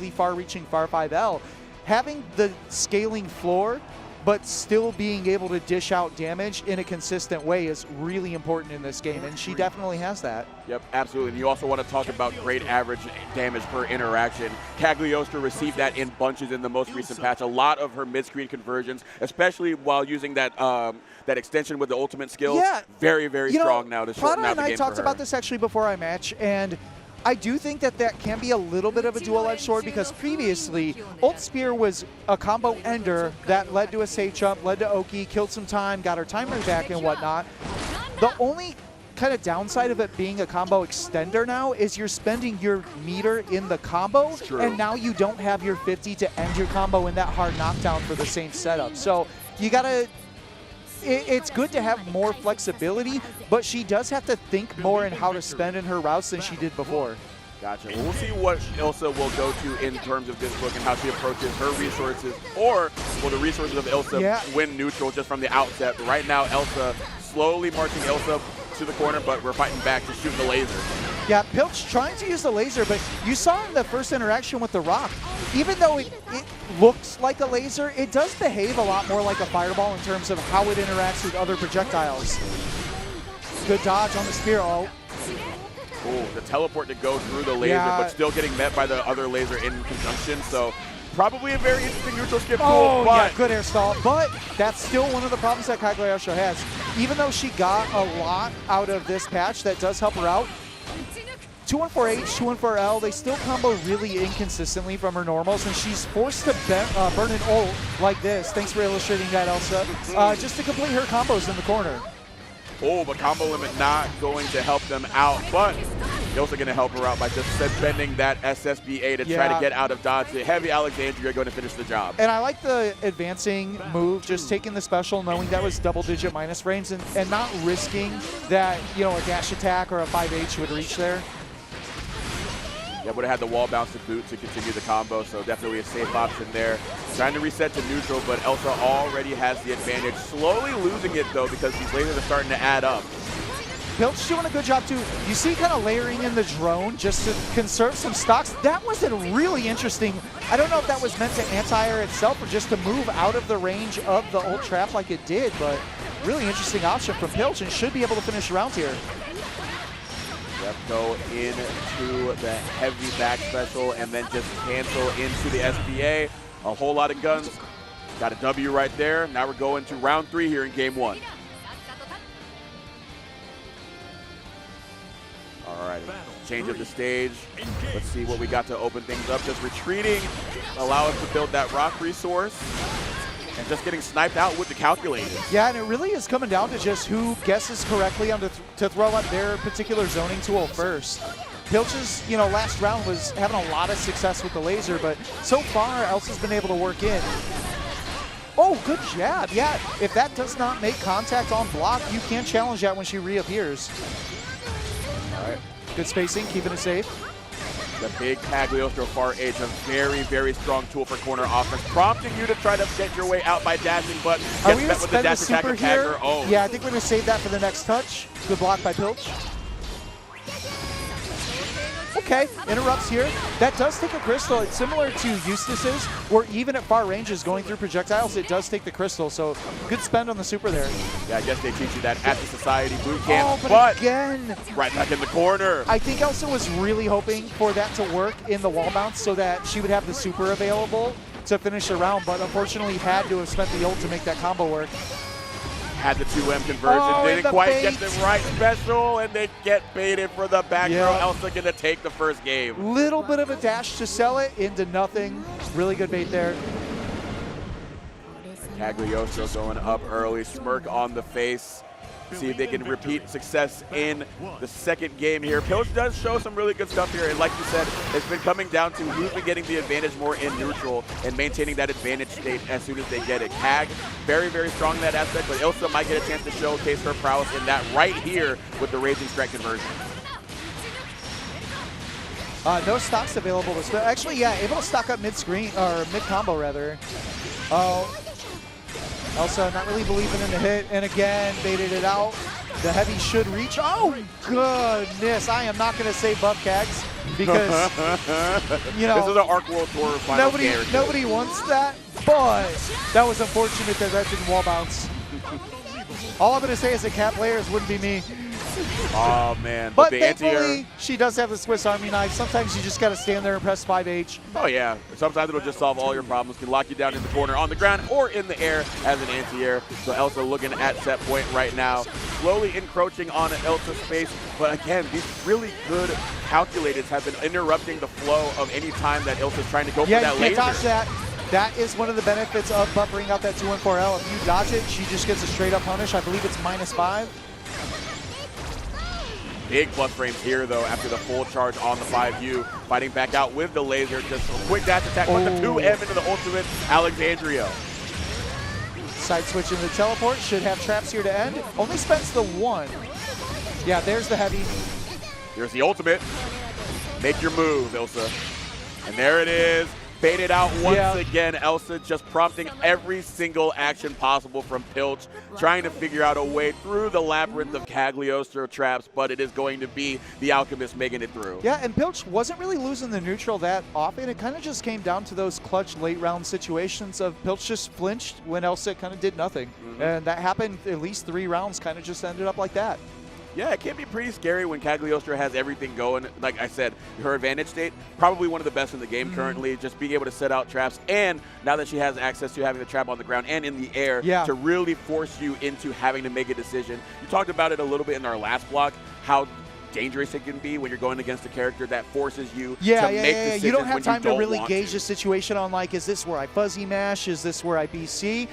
really far-reaching far 5L. Having the scaling floor, but still being able to dish out damage in a consistent way is really important in this game, and she definitely has that. Yep, absolutely. And you also want to talk about great average damage per interaction. Cagliostro received that in bunches in the most recent patch. A lot of her mid-screen conversions, especially while using that that extension with the ultimate skill. Yeah. Very, very strong now to shorten out the game for her. Prada and I talked about this actually before our match, and I do think that that can be a little bit of a dual-edged sword because previously, Ult Spear was a combo ender that led to a safe jump, led to Oki, killed some time, got her timer back and whatnot. The only kind of downside of it being a combo extender now is you're spending your meter in the combo, and now you don't have your 50 to end your combo in that hard knockdown for the same setup. So you gotta, it's good to have more flexibility, but she does have to think more in how to spend in her routes than she did before. Gotcha. Well, we'll see what Ilsa will go to in terms of this book and how she approaches her resources, or will the resources of Ilsa win neutral just from the outset. But right now, Elsa slowly marching Ilsa to the corner, but we're fighting back to shoot the laser. Yeah, Pilch trying to use the laser, but you saw in the first interaction with the rock, even though it looks like a laser, it does behave a lot more like a fireball in terms of how it interacts with other projectiles. Good dodge on the spear. Oh, the teleport to go through the laser, but still getting met by the other laser in conjunction. So probably a very interesting neutral skip pool. Yeah, good air stall, but that's still one of the problems that Cagliostro has. Even though she got a lot out of this patch that does help her out, 214H, 214L, they still combo really inconsistently from her normals, and she's forced to burn an ult like this. Thanks for illustrating that, Elsa. Just to complete her combos in the corner. Oh, but combo limit not going to help them out, but Ilsa going to help her out by just bending that SSBA to try to get out of dodge. The heavy Alexandria going to finish the job. And I like the advancing move, just taking the special, knowing that was double-digit minus frames, and not risking that, you know, a dash attack or a 5H would reach there. Yeah, would have had the wall bounce to boot to continue the combo, so definitely a safe option there. Trying to reset to neutral, but Elsa already has the advantage. Slowly losing it, though, because these lasers are starting to add up. Pilch doing a good job, too. You see kind of layering in the drone just to conserve some stocks. That was a really interesting. I don't know if that was meant to anti-air itself or just to move out of the range of the ult trap like it did, but really interesting option from Pilch and should be able to finish the round here. Yep, go into the heavy back special and then just cancel into the SBA. A whole lot of guns. Got a W right there. Now we're going to round 3 here in game 1. All right, change of the stage. Let's see what we got to open things up. Just retreating, allow us to build that rock resource. And just getting sniped out with the calculators. Yeah, and it really is coming down to just who guesses correctly on to throw out their particular zoning tool first. Pilch's, you know, last round was having a lot of success with the laser, but so far, Elsa's been able to work in. Oh, good jab. Yeah, if that does not make contact on block, you can challenge that when she reappears. All right. Good spacing, keeping it safe. The big Cagliostro far edge, a very, very strong tool for corner offense, prompting you to try to get your way out by dashing, but gets met with the dash attack of Kagger. Oh. Yeah, I think we're going to save that for the next touch. Good block by Pilch. Okay, interrupts here. That does take a crystal. It's similar to Eustace's, where even at far ranges going through projectiles, it does take the crystal. So good spend on the super there. Yeah, I guess they teach you that at the Society boot camp. Oh, but again, right back in the corner. I think Elsa was really hoping for that to work in the wall bounce so that she would have the super available to finish the round, but unfortunately had to have spent the ult to make that combo work. Had the 2M conversion, didn't quite get the right special, and they get baited for the back throw. Elsa gonna take the first game. Little bit of a dash to sell it into nothing. Really good bait there. Cagliostro going up early, smirk on the face. See if they can repeat success in the second game here. Pilch does show some really good stuff here, and like you said, it's been coming down to who's been getting the advantage more in neutral and maintaining that advantage state as soon as they get it. Cag, very, very strong in that aspect, but Ilsa might get a chance to showcase her prowess in that right here with the Raging Strike conversion. No stocks available to spend. Actually, yeah, able to stock up mid-screen, or mid-combo rather. Oh. Elsa not really believing in the hit, and again, baited it out. The heavy should reach. Oh, goodness. I am not going to say buff Cags. because, you know, this is an Arc World Tour final nobody wants that, but that was unfortunate that that didn't wall bounce. All I'm going to say is that cat players wouldn't be me. Oh, man. But thankfully, she does have the Swiss Army knife. Sometimes you just got to stand there and press 5H. Oh, yeah. Sometimes it'll just solve all your problems. Can lock you down in the corner, on the ground, or in the air as an anti-air. So Elsa looking at set point right now. Slowly encroaching on Elsa's space. But again, these really good calculators have been interrupting the flow of any time that Elsa's trying to go for that laser. Yeah, you can't dodge that. That is one of the benefits of buffering out that 214L. If you dodge it, she just gets a straight-up punish. I believe it's -5. Big plus frames here, though, after the full charge on the 5U. Fighting back out with the laser. Just a quick dash attack. Put the 2M into the ultimate. Alexandria. Side switch in the teleport. Should have traps here to end. Only spends the 1. Yeah, there's the heavy. Here's the ultimate. Make your move, Ilsa. And there it is. Baited out once again. Elsa just prompting every single action possible from Pilch, trying to figure out a way through the labyrinth of Cagliostro traps, but it is going to be the Alchemist making it through. Yeah, and Pilch wasn't really losing the neutral that often. It kind of just came down to those clutch late round situations of Pilch just flinched when Elsa kind of did nothing. And that happened at least 3 rounds, kind of just ended up like that. Yeah, it can be pretty scary when Cagliostro has everything going. Like I said, her advantage state, probably one of the best in the game currently, just being able to set out traps. And now that she has access to having the trap on the ground and in the air to really force you into having to make a decision. You talked about it a little bit in our last block, how dangerous it can be when you're going against a character that forces you to make decisions. You don't have time to really gauge the situation on, like, is this where I fuzzy mash? Is this where I BC?